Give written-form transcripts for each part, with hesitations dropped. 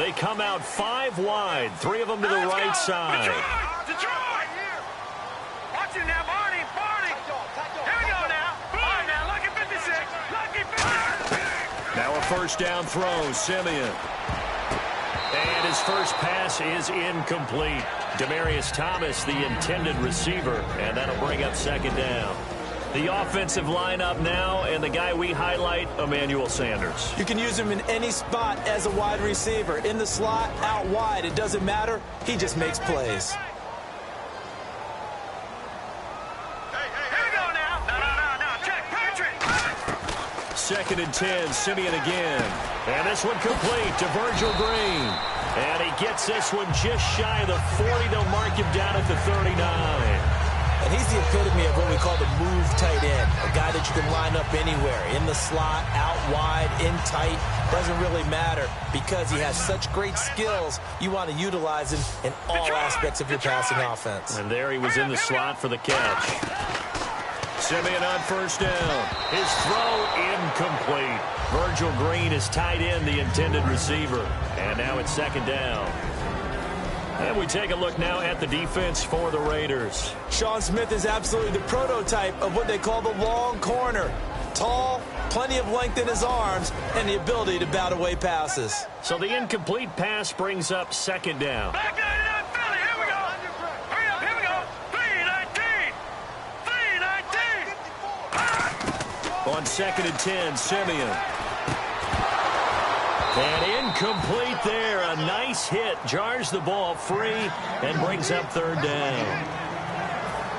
They come out 5 wide, 3 of them to the right side. Detroit! Watch it now, Barney. Here we go now. All right, now, lucky 56. Lucky 56. Now a first down throw, Simeon. And his first pass is incomplete. Demaryius Thomas, the intended receiver, and that'll bring up second down. The offensive lineup now, and the guy we highlight, Emmanuel Sanders. You can use him in any spot as a wide receiver. In the slot, out wide, it doesn't matter. He just makes plays. Second and 10, Simeon again. And this one complete to Virgil Green. And he gets this one just shy of the 40. They'll mark him down at the 39. And he's the epitome of what we call the move tight end, a guy that you can line up anywhere, in the slot, out wide, in tight, doesn't really matter because he has such great skills. You want to utilize him in all aspects of your passing offense. And there he was in the slot for the catch. Simeon on first down. His throw incomplete. Virgil Green is tight end, the intended receiver. And now it's second down. And we take a look now at the defense for the Raiders. Sean Smith is absolutely the prototype of what they call the long corner. Tall, plenty of length in his arms, and the ability to bat away passes. So the incomplete pass brings up second down. Back 99 Philly, here we go. Hurry up, here we go. 319. 319. On second and 10, Simeon. And incomplete there. A nice hit. Jars the ball free and brings up third down.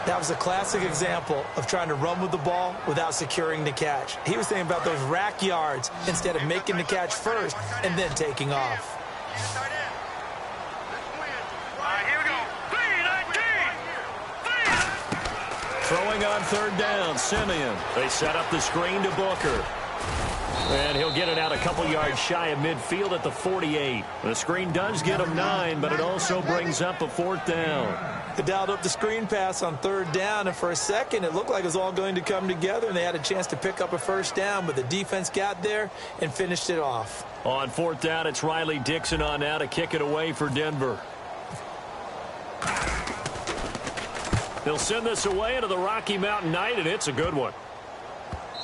That was a classic example of trying to run with the ball without securing the catch. He was thinking about those rack yards instead of making the catch first and then taking off. All right, here we go. 319. Throwing on third down, Simeon. They set up the screen to Booker. And he'll get it out a couple yards shy of midfield at the 48. The screen does get him 9, but it also brings up a fourth down. They dialed up the screen pass on third down, and for a second it looked like it was all going to come together, and they had a chance to pick up a first down, but the defense got there and finished it off. On fourth down, it's Riley Dixon on now to kick it away for Denver. They'll send this away into the Rocky Mountain Night, and it's a good one.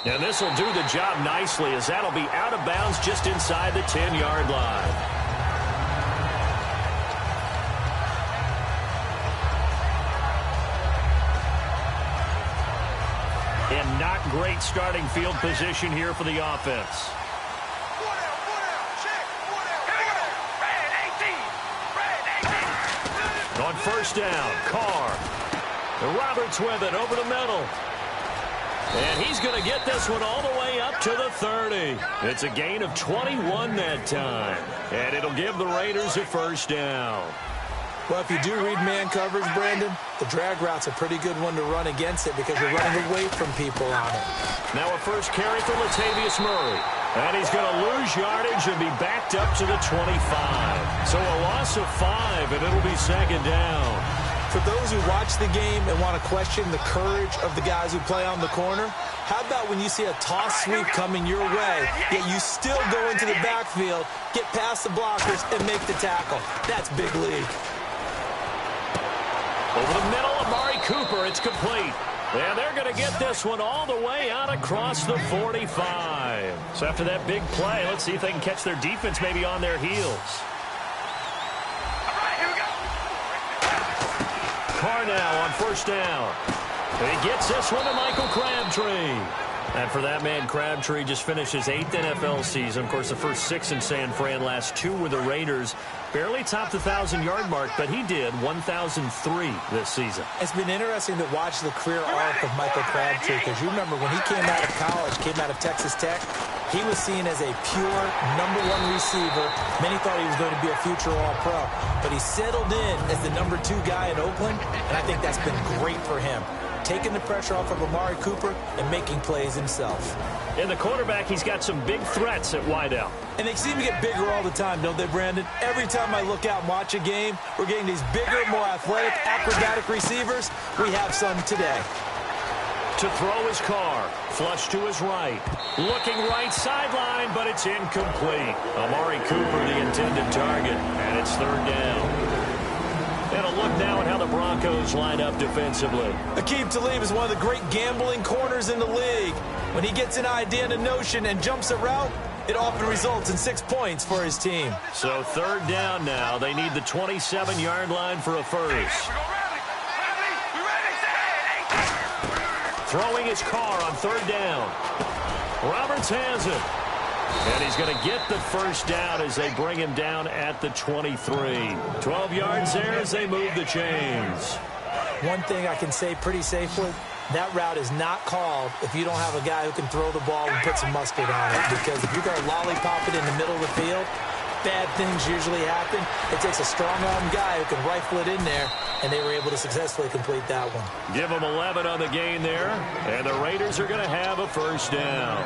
And this will do the job nicely as that'll be out of bounds just inside the 10-yard line. And not great starting field position here for the offense. On first down, Carr. Roberts with it over the middle. And he's going to get this one all the way up to the 30. It's a gain of 21 that time. And it'll give the Raiders a first down. Well, if you do read man coverage, Brandon, the drag route's a pretty good one to run against it because you're running away from people on it. Now a first carry for Latavius Murray. And he's going to lose yardage and be backed up to the 25. So a loss of 5, and it'll be second down. For those who watch the game and want to question the courage of the guys who play on the corner, how about when you see a toss sweep coming your way, yet you still go into the backfield, get past the blockers, and make the tackle? That's big league. Over the middle, Amari Cooper, it's complete. And they're going to get this one all the way out across the 45. So after that big play, let's see if they can catch their defense maybe on their heels. Carr now on first down. He gets this one to Michael Crabtree. And for that man, Crabtree just finished his 8th NFL season. Of course, the first 6 in San Fran, last 2 with the Raiders. Barely topped the 1,000-yard mark, but he did 1,003 this season. It's been interesting to watch the career arc of Michael Crabtree because you remember when he came out of college, came out of Texas Tech, he was seen as a pure #1 receiver. Many thought he was going to be a future All-Pro, but he settled in as the #2 guy in Oakland, and I think that's been great for him. Taking the pressure off of Amari Cooper and making plays himself. In the quarterback, he's got some big threats at wideout. And they seem to get bigger all the time, don't they, Brandon? Every time I look out and watch a game, we're getting these bigger, more athletic, acrobatic receivers. We have some today. To throw his car. Flush to his right. Looking right sideline, but it's incomplete. Amari Cooper, the intended target, and it's third down. And a look now at how the Broncos line up defensively. Aqib Talib is one of the great gambling corners in the league. When he gets an idea and a notion and jumps a route, it often results in 6 points for his team. So third down now. They need the 27-yard line for a first. Throwing his car on third down. Roberts has it. And he's going to get the first down as they bring him down at the 23. 12 yards there as they move the chains. One thing I can say pretty safely, that route is not called if you don't have a guy who can throw the ball and put some mustard on it. Because if you're going to lollipop it in the middle of the field, bad things usually happen. It takes a strong-arm guy who can rifle it in there, and they were able to successfully complete that one. Give them 11 on the gain there, and the Raiders are going to have a first down.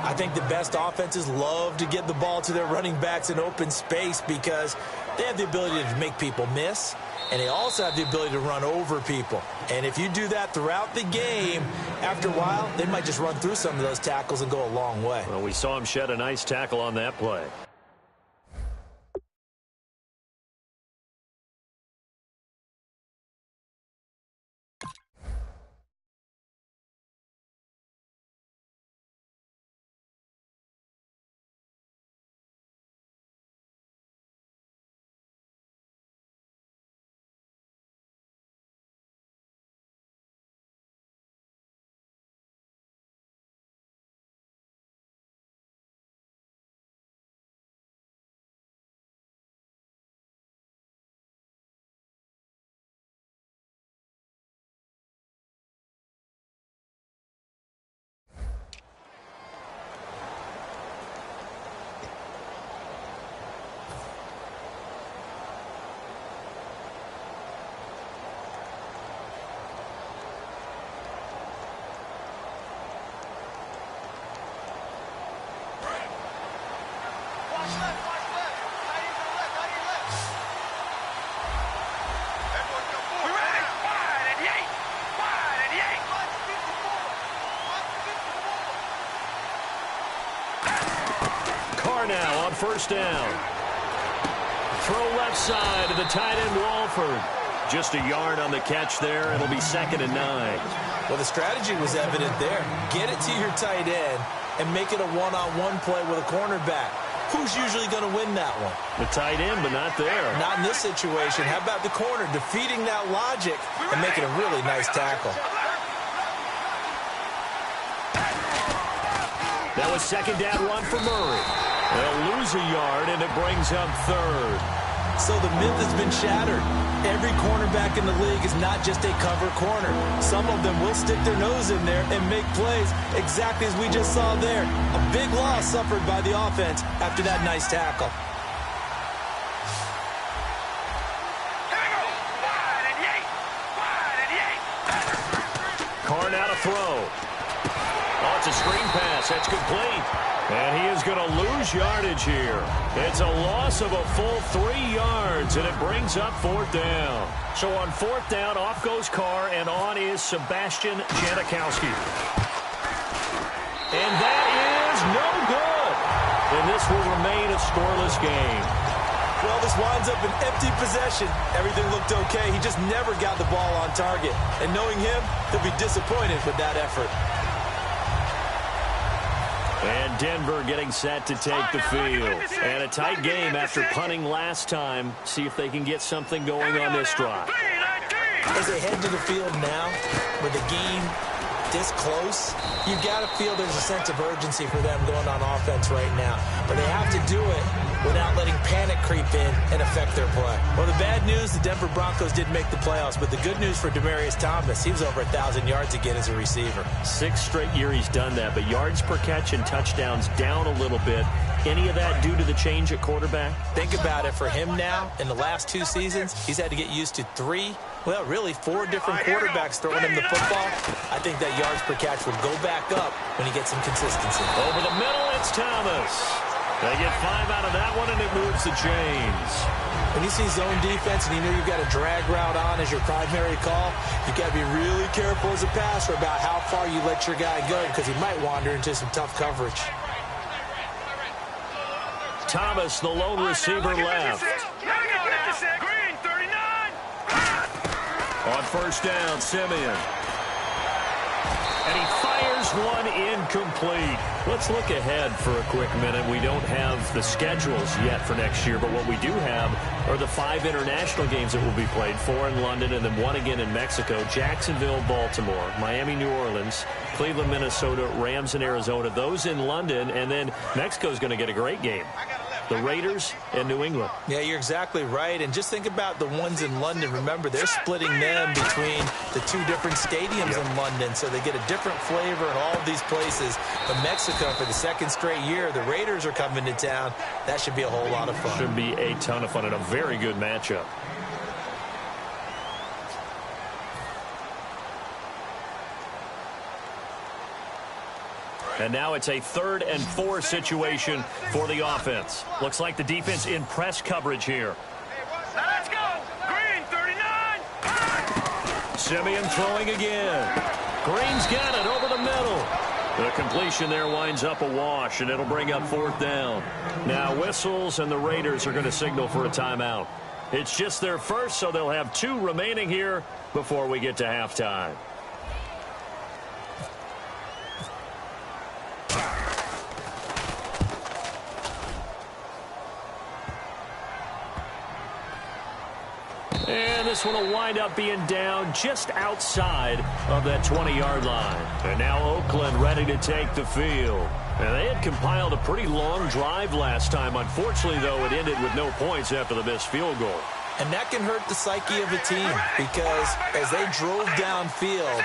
I think the best offenses love to get the ball to their running backs in open space because they have the ability to make people miss, and they also have the ability to run over people. And if you do that throughout the game, after a while, they might just run through some of those tackles and go a long way. Well, we saw him shed a nice tackle on that play. Now on first down. Throw left side to the tight end Walford. Just a yard on the catch there. It'll be 2nd and 9. Well, the strategy was evident there. Get it to your tight end and make it a one-on-one play with a cornerback. Who's usually going to win that one? The tight end, but not there. Not in this situation. How about the corner defeating that logic and making a really nice tackle? That was 2nd down 1 for Murray. They'll lose a yard, and it brings up 3rd. So the myth has been shattered. Every cornerback in the league is not just a cover corner. Some of them will stick their nose in there and make plays exactly as we just saw there. A big loss suffered by the offense after that nice tackle. Carr now to throw. Oh, it's a screen pass. That's complete. And he is going to lose yardage here. It's a loss of a full 3 yards, and it brings up 4th down. So on 4th down, off goes Carr, and on is Sebastian Janikowski. And that is no good. And this will remain a scoreless game. Well, this winds up an empty possession. Everything looked okay. He just never got the ball on target. And knowing him, he'll be disappointed with that effort. And Denver getting set to take the field. And a tight game after punting last time. See if they can get something going on this drive. As they head to the field now, with the game this close, you've got to feel there's a sense of urgency for them going on offense right now. But they have to do it without letting panic creep in and affect their play. Well, the bad news, the Denver Broncos didn't make the playoffs, but the good news for Demaryius Thomas, he was over 1,000 yards again as a receiver. 6th straight year he's done that, but yards per catch and touchdowns down a little bit. Any of that due to the change at quarterback? Think about it. For him now, in the last 2 seasons, he's had to get used to 4 different quarterbacks throwing him the football. I think that yards per catch will go back up when he gets some consistency. Over the middle, it's Thomas. They get 5 out of that one, and it moves the chains. When you see zone defense and you know you've got a drag route on as your primary call, you've got to be really careful as a passer about how far you let your guy go because he might wander into some tough coverage. Thomas, the lone receiver left. Green, 39. On first down, Simeon. And he fires one incomplete. Let's look ahead for a quick minute. We don't have the schedules yet for next year, but what we do have are the 5 international games that will be played, 4 in London and then 1 again in Mexico, Jacksonville, Baltimore, Miami, New Orleans, Cleveland, Minnesota, Rams, and Arizona. Those in London, and then Mexico's going to get a great game. The Raiders and New England. Yeah, you're exactly right. And just think about the ones in London. Remember, they're splitting them between the 2 different stadiums in London, so they get a different flavor in all of these places. But Mexico, for the 2nd straight year, the Raiders are coming to town. That should be a whole lot of fun. Should be a ton of fun and a very good matchup. And now it's a 3rd and 4 situation for the offense. Looks like the defense in press coverage here. Now let's go. Green, 39. Simeon throwing again. Green's got it over the middle. The completion there winds up a wash, and it'll bring up 4th down. Now whistles, and the Raiders are going to signal for a timeout. It's just their first, so they'll have 2 remaining here before we get to halftime. And this one will wind up being down just outside of that 20-yard line. And now Oakland ready to take the field. And they had compiled a pretty long drive last time. Unfortunately, though, it ended with no points after the missed field goal. And that can hurt the psyche of a team because as they drove downfield,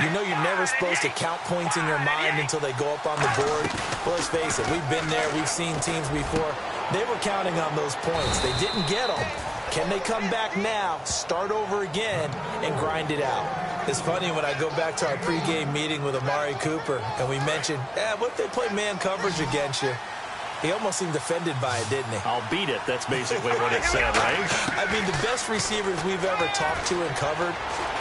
you know you're never supposed to count points in your mind until they go up on the board. Well, let's face it, we've been there. We've seen teams before. They were counting on those points. They didn't get them. Can they come back now, start over again, and grind it out? It's funny when I go back to our pregame meeting with Amari Cooper, and we mentioned, what if they play man coverage against you? He almost seemed offended by it, didn't he? I'll beat it. That's basically what it said, right? I mean, the best receivers we've ever talked to and covered,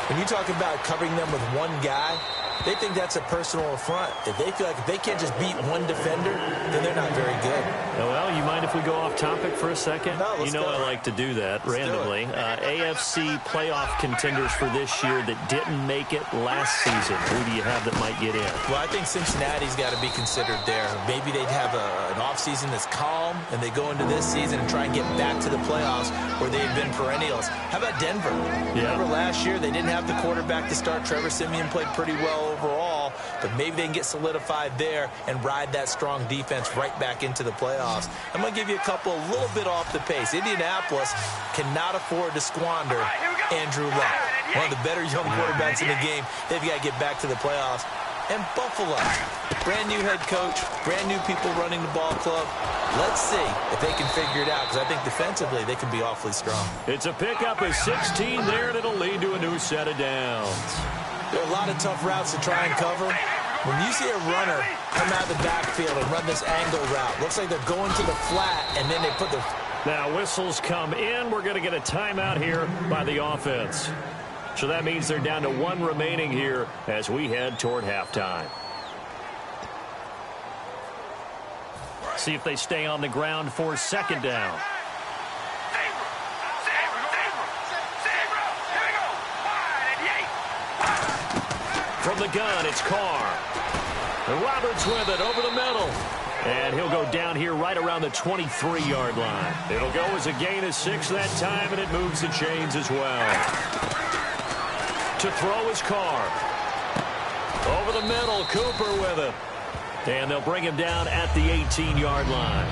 when you talk about covering them with one guy, they think that's a personal affront. If they feel like if they can't just beat one defender, then they're not very good. Well, you mind if we go off topic for a second? No, let's go. I like to do that randomly. AFC playoff contenders for this year that didn't make it last season. Who do you have that might get in? Well, I think Cincinnati's got to be considered there. Maybe they'd have an offseason that's calm, and they go into this season and try and get back to the playoffs where they've been perennials. How about Denver? Yeah. Remember last year they didn't have the quarterback to start. Trevor Siemian played pretty well overall, but maybe they can get solidified there and ride that strong defense right back into the playoffs. I'm going to give you a couple a little bit off the pace. Indianapolis cannot afford to squander Andrew Luck, one of the better young quarterbacks in the game. They've got to get back to the playoffs. And Buffalo, brand new head coach, brand new people running the ball club. Let's see if they can figure it out, because I think defensively they can be awfully strong. It's a pickup of 16 there, and it'll lead to a new set of downs. There are a lot of tough routes to try and cover. When you see a runner come out of the backfield and run this angle route, looks like they're going to the flat, and then they put the... Now whistles come in. We're going to get a timeout here by the offense. So that means they're down to 1 remaining here as we head toward halftime. See if they stay on the ground for 2nd down. From the gun, it's Carr. And Roberts with it over the middle. And he'll go down here right around the 23-yard line. It'll go as a gain of 6 that time, and it moves the chains as well. To throw is Carr. Over the middle, Cooper with it. And they'll bring him down at the 18-yard line.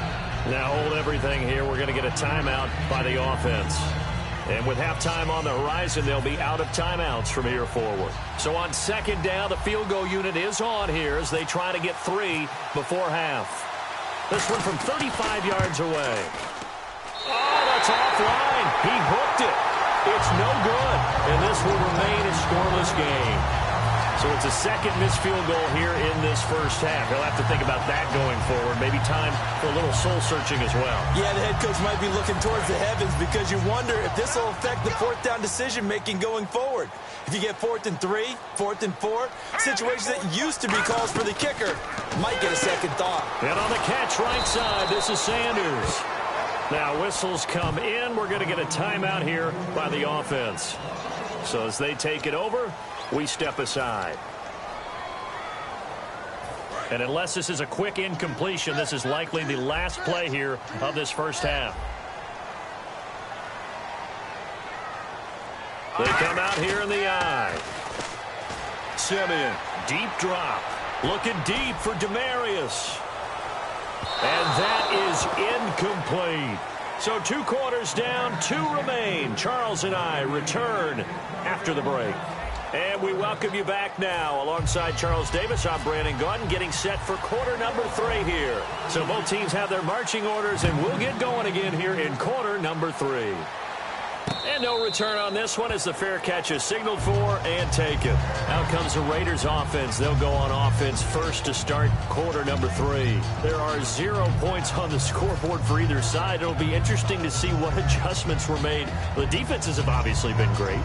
Now hold everything here. We're going to get a timeout by the offense. And with halftime on the horizon, they'll be out of timeouts from here forward. So on 2nd down, the field goal unit is on here as they try to get 3 before half. This one from 35 yards away. Oh, that's offline. He hooked it. It's no good, and this will remain a scoreless game. So it's a second missed field goal here in this first half. He'll have to think about that going forward. Maybe time for a little soul-searching as well. Yeah, the head coach might be looking towards the heavens because you wonder if this will affect the fourth down decision-making going forward. If you get 4th and 3, 4th and 4, situations that used to be calls for the kicker might get a second thought. And on the catch right side, this is Sanders. Now whistles come in. We're going to get a timeout here by the offense. So as they take it over, we step aside. And unless this is a quick incompletion, this is likely the last play here of this first half. They come out here in the eye. Simeon, deep drop. Looking deep for Demarius. And that is incomplete. So 2 quarters down, 2 remain. Charles and I return after the break. And we welcome you back now. Alongside Charles Davis, I'm Brandon Gaudin, getting set for quarter number 3 here. So both teams have their marching orders, and we'll get going again here in quarter number 3. And no return on this one as the fair catch is signaled for and taken. Out comes the Raiders offense. They'll go on offense first to start quarter number 3. There are 0 points on the scoreboard for either side. It'll be interesting to see what adjustments were made. The defenses have obviously been great.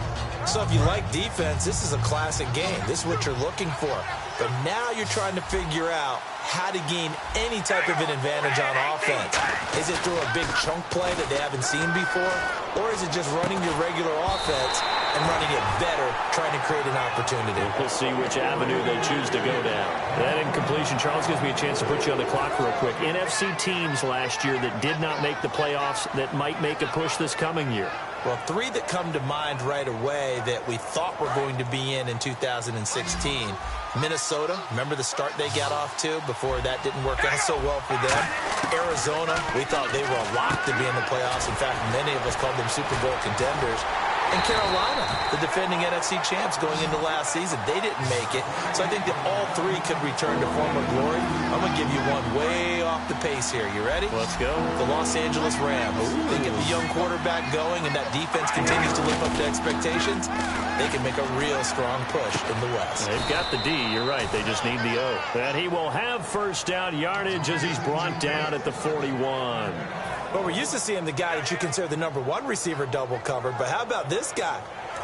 So if you like defense, this is a classic game. This is what you're looking for. But now you're trying to figure out how to gain any type of an advantage on offense. Is it through a big chunk play that they haven't seen before? Or is it just running your regular offense and running it better, trying to create an opportunity? We'll see which avenue they choose to go down. That incompletion, Charles, gives me a chance to put you on the clock real quick. NFC teams last year that did not make the playoffs that might make a push this coming year. Well, 3 that come to mind right away that we thought were going to be in 2016. Minnesota, remember the start they got off to before that didn't work out so well for them. Arizona, we thought they were a lock to be in the playoffs. In fact, many of us called them Super Bowl contenders. And Carolina, the defending NFC champs going into last season, they didn't make it. So I think that all 3 could return to former glory. I'm going to give you one way off the pace here. You ready? Let's go. The Los Angeles Rams. They get the young quarterback going, and that defense continues to live up to expectations. They can make a real strong push in the West. They've got the D. You're right. They just need the O. And he will have first down yardage as he's brought down at the 41. Well, we're used to seeing the guy that you consider the number 1 receiver double covered, but how about this guy?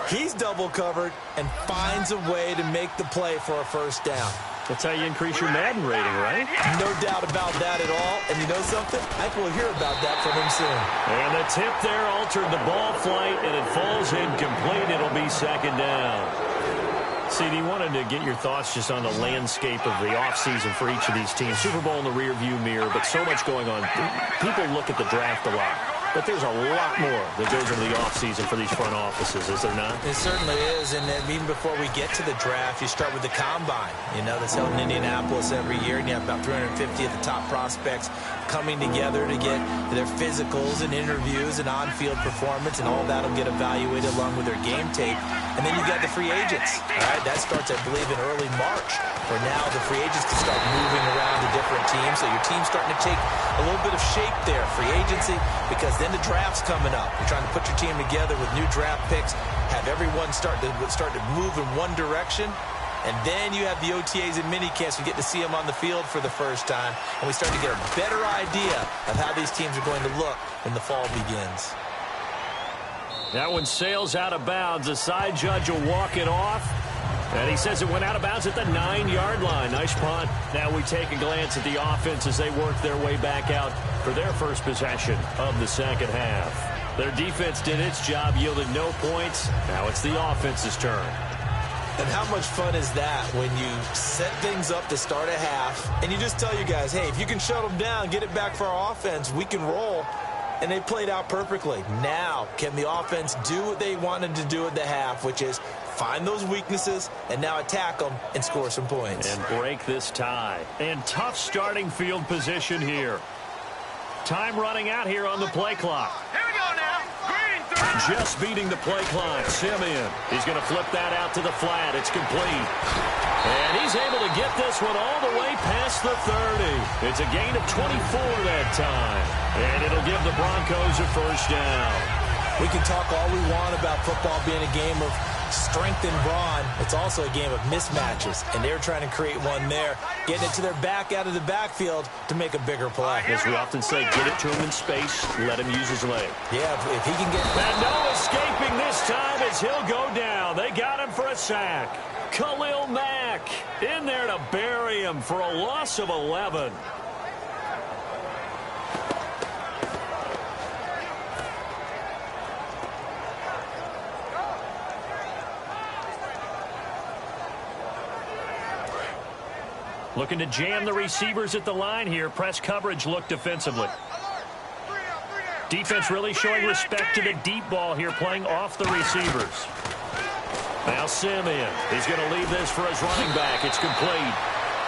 He's double covered and finds a way to make the play for a first down. That's how you increase your Madden rating, right? No doubt about that at all. And you know something? I think we'll hear about that from him soon. And the tip there altered the ball flight, and it falls incomplete. It'll be second down. CD, wanted to get your thoughts just on the landscape of the offseason for each of these teams. Super Bowl in the rearview mirror, but so much going on. People look at the draft a lot, but there's a lot more that goes into the offseason for these front offices, is there not? It certainly is, and then even before we get to the draft, you start with the combine. You know, that's held in Indianapolis every year, and you have about 350 of the top prospects coming together to get their physicals and interviews and on-field performance, and all that will get evaluated along with their game tape. And then you got the free agents. All right, that starts, I believe, in early March. For now, the free agents can start moving around to different teams, so your team's starting to take a little bit of shape there, free agency, because then the draft's coming up. You're trying to put your team together with new draft picks, have everyone start to move in one direction. And then you have the OTAs and minicamps. We get to see them on the field for the first time. And we start to get a better idea of how these teams are going to look when the fall begins. That one sails out of bounds. The side judge will walk it off. And he says it went out of bounds at the 9-yard line. Nice punt. Now we take a glance at the offense as they work their way back out for their first possession of the second half. Their defense did its job, yielded no points. Now it's the offense's turn. And how much fun is that when you set things up to start a half and you just tell you guys, hey, if you can shut them down, get it back for our offense, we can roll. And they played out perfectly. Now, can the offense do what they wanted to do at the half, which is find those weaknesses and now attack them and score some points. And break this tie. And tough starting field position here. Time running out here on the play clock. Here we go now. Green 3. Just beating the play clock. Simeon. He's going to flip that out to the flat. It's complete. And he's able to get this one all the way past the 30. It's a gain of 24 that time. And it'll give the Broncos a first down. We can talk all we want about football being a game of strength and brawn. It's also a game of mismatches, and they're trying to create one there, getting it to their back out of the backfield to make a bigger play. As we often say, get it to him in space, let him use his leg. Yeah, if he can get... And no escaping this time as he'll go down. They got him for a sack. Khalil Mack in there to bury him for a loss of 11. Looking to jam the receivers at the line here. Press coverage look defensively. Defense really showing respect to the deep ball here, playing off the receivers. Now Simeon. He's going to leave this for his running back. It's complete.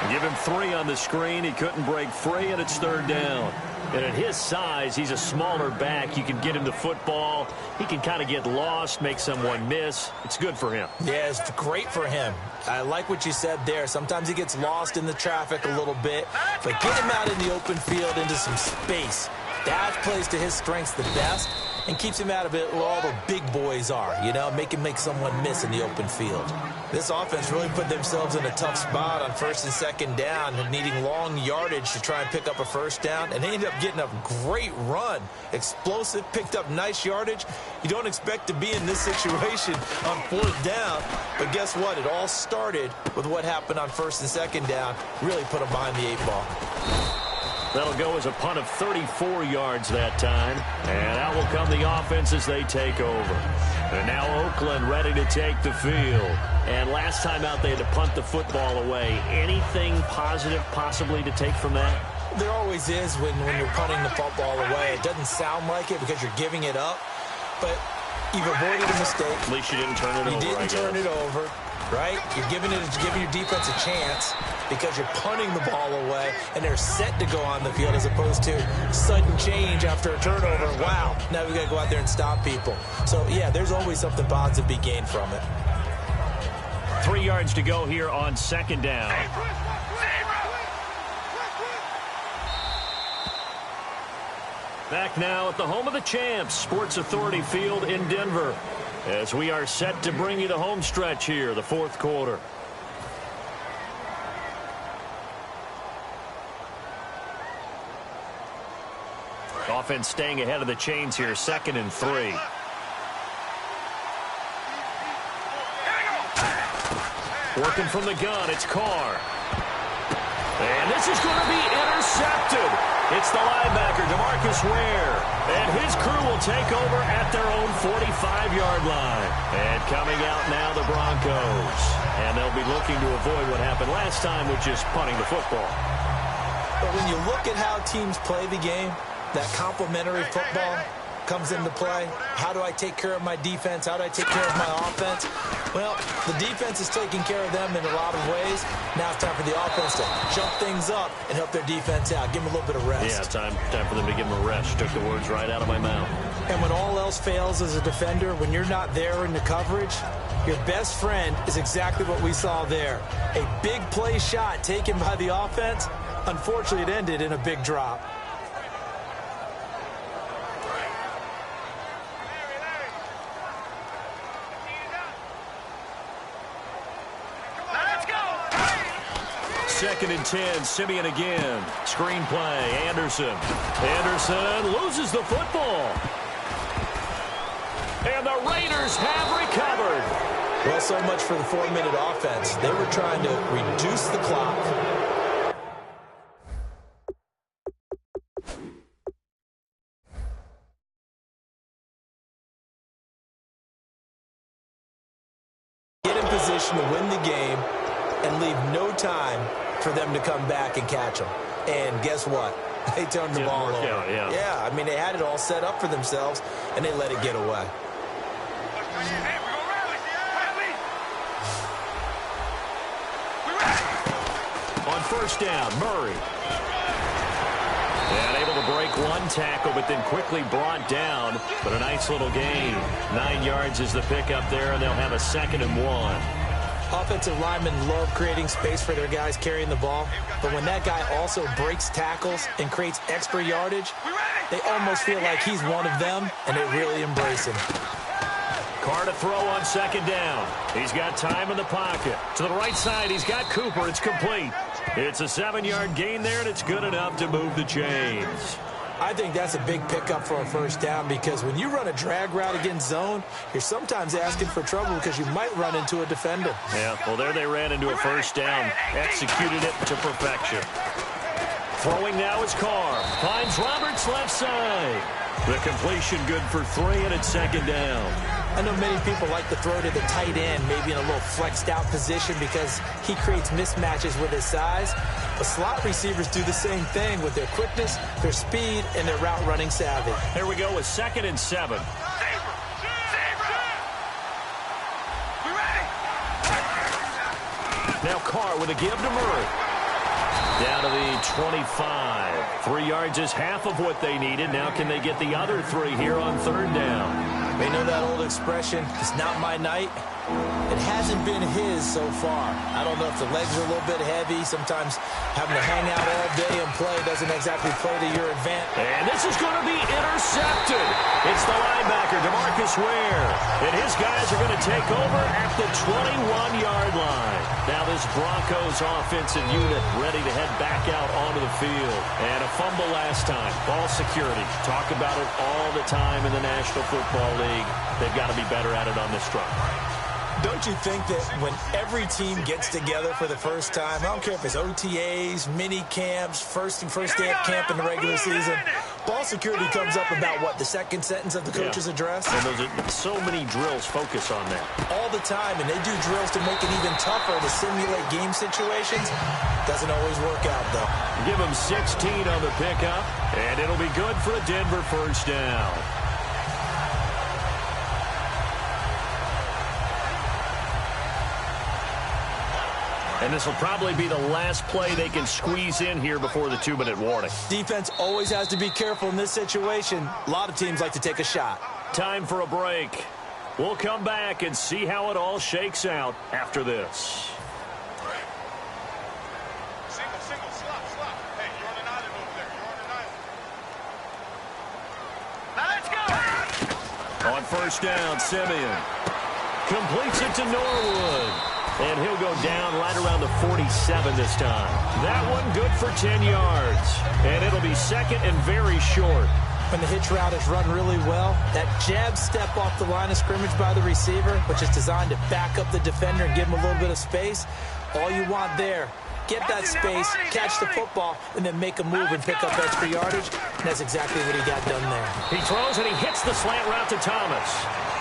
Give him 3 on the screen. He couldn't break free, and it's 3rd down. And at his size, he's a smaller back. You can get him the football. He can kind of get lost, make someone miss. It's good for him. Yeah, it's great for him. I like what you said there. Sometimes he gets lost in the traffic a little bit, but get him out in the open field into some space. That plays to his strengths the best and keeps him out of it where all the big boys are, you know, make someone miss in the open field. This offense really put themselves in a tough spot on 1st and 2nd down and needing long yardage to try and pick up a 1st down, and they ended up getting a great run. Explosive, picked up nice yardage. You don't expect to be in this situation on 4th down, but guess what? It all started with what happened on 1st and 2nd down. Really put them behind the 8 ball. That'll go as a punt of 34 yards that time. And out will come the offense as they take over. And now Oakland ready to take the field. And last time out they had to punt the football away. Anything positive possibly to take from that? There always is when you're punting the football away. It doesn't sound like it because you're giving it up. But you've avoided a mistake. At least you didn't turn it over. You didn't turn it over. Right? You're giving your defense a chance because you're punting the ball away and they're set to go on the field as opposed to sudden change after a turnover. Wow, now we got to go out there and stop people. So, yeah, there's always something positive to be gained from it. 3 yards to go here on 2nd down. Back now at the home of the champs, Sports Authority Field in Denver, as we are set to bring you the home stretch here, the 4th quarter. Offense staying ahead of the chains here, 2nd and 3. Working from the gun, it's Carr. And this is going to be intercepted. It's the linebacker, DeMarcus Ware. And his crew will take over at their own 45-yard line. And coming out now, the Broncos. And they'll be looking to avoid what happened last time, which is punting the football. But when you look at how teams play the game, that complementary football comes into play. How do I take care of my defense? How do I take care of my offense? Well, the defense is taking care of them in a lot of ways. Now it's time for the offense to jump things up and help their defense out. Give them a little bit of rest. Yeah, time for them to give them a rest. Took the words right out of my mouth. And when all else fails as a defender, when you're not there in the coverage, your best friend is exactly what we saw there. A big play shot taken by the offense. Unfortunately, it ended in a big drop. Second and 10, Simeon again. Screen play, Anderson. Anderson loses the football. And the Raiders have recovered. Well, so much for the 4-minute offense. They were trying to reduce the clock. Get in position to win the game and leave no time for them to come back and catch them. And guess what? They turned the ball over. Yeah, I mean, they had it all set up for themselves, and they let it get away. On 1st down, Murray. And able to break one tackle, but then quickly brought down. But a nice little gain. 9 yards is the pickup there, and they'll have a 2nd and 1. Offensive linemen love creating space for their guys carrying the ball. But when that guy also breaks tackles and creates extra yardage, They almost feel like he's one of them, and they really embrace him. Carr to throw on second down. He's got time in the pocket. To the right side, he's got Cooper. It's complete. It's a 7-yard gain there, and it's good enough to move the chains. I think that's a big pickup for a first down because when you run a drag route against zone, you're sometimes asking for trouble because you might run into a defender. Yeah, well, there they ran into a first down. Executed it to perfection. Throwing now is Carr. Finds Roberts left side. The completion good for 3, and it's second down. I know many people like to throw to the tight end, maybe in a little flexed out position because he creates mismatches with his size. But slot receivers do the same thing with their quickness, their speed, and their route running savvy. Here we go with 2nd and 7. Now Carr with a give to Murray. Down to the 25. 3 yards is half of what they needed. Now can they get the other 3 here on 3rd down? They know that old expression, it's not my night. It hasn't been his so far. I don't know if the legs are a little bit heavy. Sometimes having to hang out all day and play doesn't exactly play to your advantage. And this is going to be intercepted. It's the linebacker, DeMarcus Ware. And his guys are going to take over at the 21-yard line. Now this Broncos offensive unit ready to head back out onto the field. And a fumble last time. Ball security. Talk about it all the time in the National Football League. They've got to be better at it on this drive. Don't you think that when every team gets together for the first time, I don't care if it's OTAs, mini camps, first day of camp in the regular season, ball security comes up about, what, the second sentence of the coach's address? And so many drills focus on that. All the time, and they do drills to make it even tougher to simulate game situations. Doesn't always work out, though. Give them 16 on the pickup, and it'll be good for a Denver first down. And this will probably be the last play they can squeeze in here before the 2-minute warning. Defense always has to be careful in this situation. A lot of teams like to take a shot. Time for a break. We'll come back and see how it all shakes out after this. Single, slot. Hey, you're on an island over there. You're on an island. Now let's go! On first down, Simeon completes it to Norwood. And he'll go down right around the 47 this time. That one good for 10 yards. And it'll be 2nd and very short. When the hitch route is run really well, that jab step off the line of scrimmage by the receiver, which is designed to back up the defender and give him a little bit of space, all you want there, get that space, catch the football, and then make a move and pick up extra yardage. And that's exactly what he got done there. He throws and he hits the slant route to Thomas.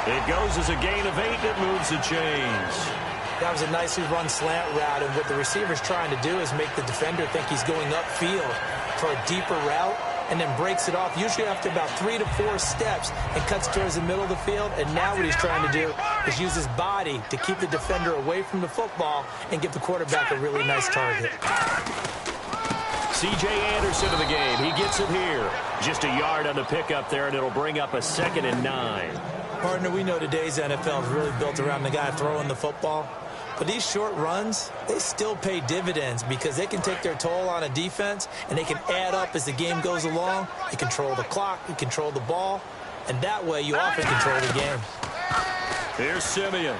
It goes as a gain of 8. It moves the chains. That was a nicely run slant route, and what the receiver's trying to do is make the defender think he's going upfield for a deeper route, and then breaks it off, usually after about 3 to 4 steps, and cuts towards the middle of the field. And now what he's trying to do is use his body to keep the defender away from the football and give the quarterback a really nice target. C.J. Anderson of the game. He gets it here. Just a yard on the pickup there, and it'll bring up a 2nd and 9. Partner, we know today's NFL is really built around the guy throwing the football. But these short runs, they still pay dividends because they can take their toll on a defense, and they can add up as the game goes along. You control the clock, you control the ball, and that way you often control the game. Here's Simeon.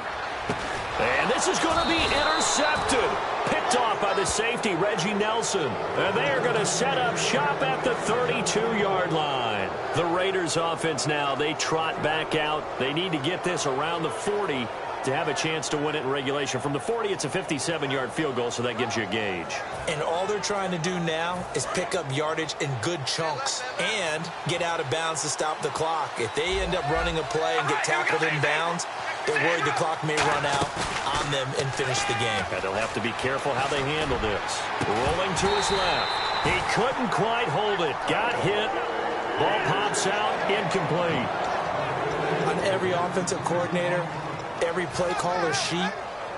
And this is going to be intercepted. Picked off by the safety, Reggie Nelson. And they are going to set up shop at the 32-yard line. The Raiders offense now, they trot back out. They need to get this around the 40 to have a chance to win it in regulation. From the 40, it's a 57-yard field goal, so that gives you a gauge. And all they're trying to do now is pick up yardage in good chunks and get out of bounds to stop the clock. If they end up running a play and get tackled in bounds, they're worried the clock may run out on them and finish the game. And they'll have to be careful how they handle this. Rolling to his left. He couldn't quite hold it. Got hit. Ball pops out. Incomplete. On every offensive coordinator, every play caller sheet,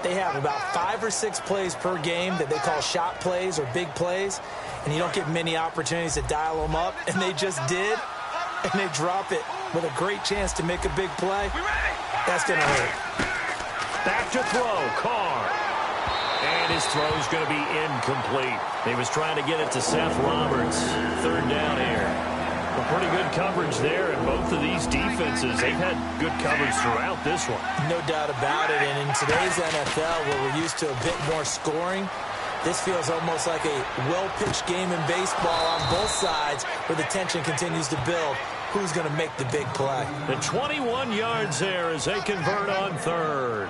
they have about 5 or 6 plays per game that they call shot plays or big plays, and you don't get many opportunities to dial them up, and they just did, and they drop it with a great chance to make a big play. That's going to hurt. Back to throw, Carr. And his throw's going to be incomplete. He was trying to get it to Seth Roberts. 3rd down here. Well, pretty good coverage there, and both of these defenses, they've had good coverage throughout this one. No doubt about it, and in today's NFL, where we're used to a bit more scoring, this feels almost like a well-pitched game in baseball on both sides where the tension continues to build. Who's going to make the big play? And 21 yards there as they convert on third.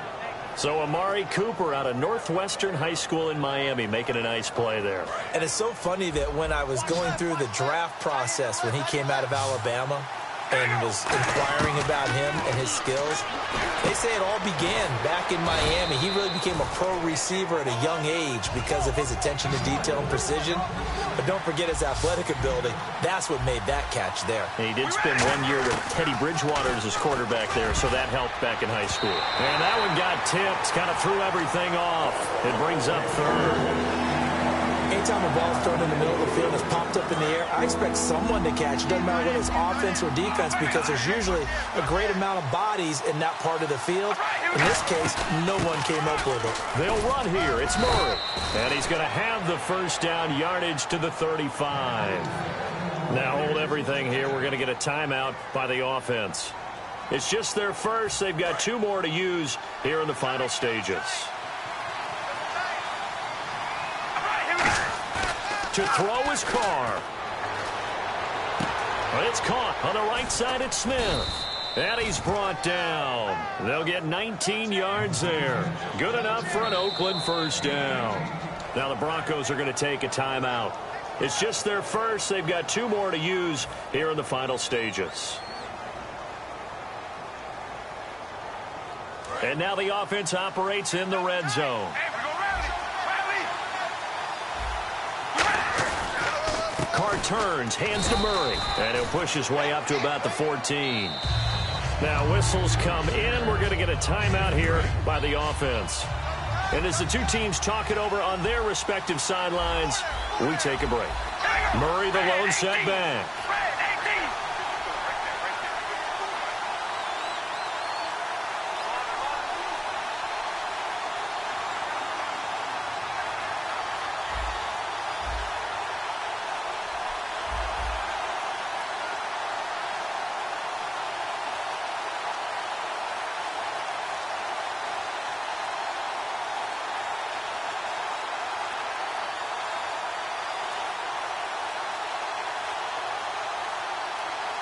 So Amari Cooper out of Northwestern High School in Miami making a nice play there. And it's so funny that when I was going through the draft process when he came out of Alabama and was inquiring about him and his skills, they say it all began back in Miami. He really became a pro receiver at a young age because of his attention to detail and precision. But don't forget his athletic ability. That's what made that catch there. And he did spend 1 year with Teddy Bridgewater as his quarterback there, so that helped back in high school. And that one got tipped, kind of threw everything off. It brings up third. Anytime a ball's thrown in the middle of the field, it's popped up in the air, I expect someone to catch it. Doesn't matter whether it's offense or defense, because there's usually a great amount of bodies in that part of the field. In this case, no one came up with it. They'll run here. It's Murray. And he's going to have the first down, yardage to the 35. Now hold everything here. We're going to get a timeout by the offense. It's just their first. They've got 2 more to use here in the final stages. To throw his Carr. It's caught on the right side at Smith. And he's brought down. They'll get 19 yards there. Good enough for an Oakland first down. Now the Broncos are going to take a timeout. It's just their first. They've got 2 more to use here in the final stages. And now the offense operates in the red zone. Carr turns, hands to Murray, and he'll push his way up to about the 14. Now whistles come in. We're going to get a timeout here by the offense. And as the 2 teams talk it over on their respective sidelines, we take a break. Murray the lone setback.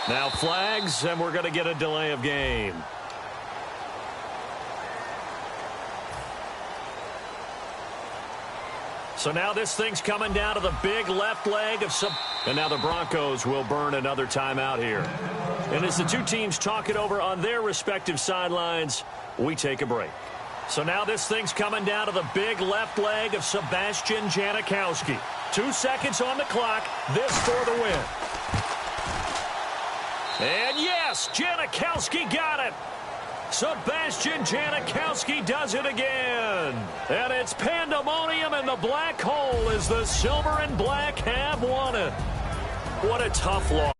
Now flags, and we're going to get a delay of game. So now this thing's coming down to the big left leg of some. And now the Broncos will burn another timeout here. And as the 2 teams talk it over on their respective sidelines, we take a break. So now this thing's coming down to the big left leg of Sebastian Janikowski. 2 seconds on the clock. This for the win. And yes, Janikowski got it. Sebastian Janikowski does it again. And it's pandemonium in the black hole as the silver and black have won it. What a tough loss.